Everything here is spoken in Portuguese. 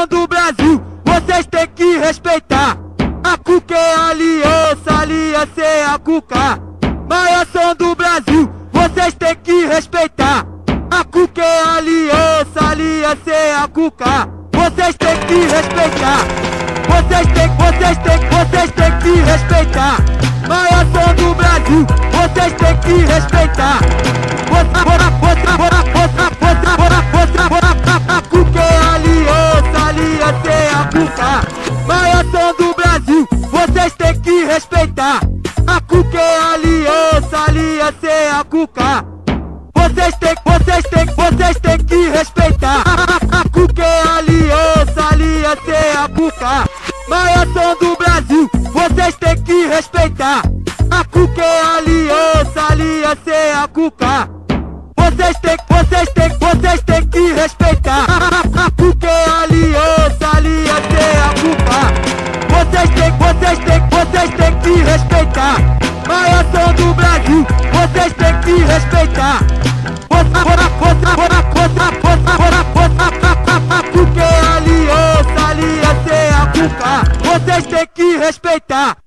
são do Brasil, vocês têm que respeitar. A Cuca é a aliança é a Cuca. Maior som do Brasil, vocês têm que respeitar. A Cuca é a aliança é a Cuca. Vocês têm que respeitar. Vocês têm que respeitar. Maior som do Brasil, vocês têm que respeitar. A Cuca é a aliança é a Cuca. Maior som do Brasil, vocês têm que respeitar. A Cuca é a aliança é a Cuca. Vocês têm que respeitar. A Cuca é a aliança é a Cuca. Maior som do Brasil, vocês têm que respeitar. A Cuca é a aliança é a Cuca. Vocês têm que respeitar. A Cuca é a aliança é a Cuca. Vocês têm que respeitar. Maior som do Brasil, vocês têm que respeitar. A Cuca é a aliança é a Cuca. Vocês têm que respeitar.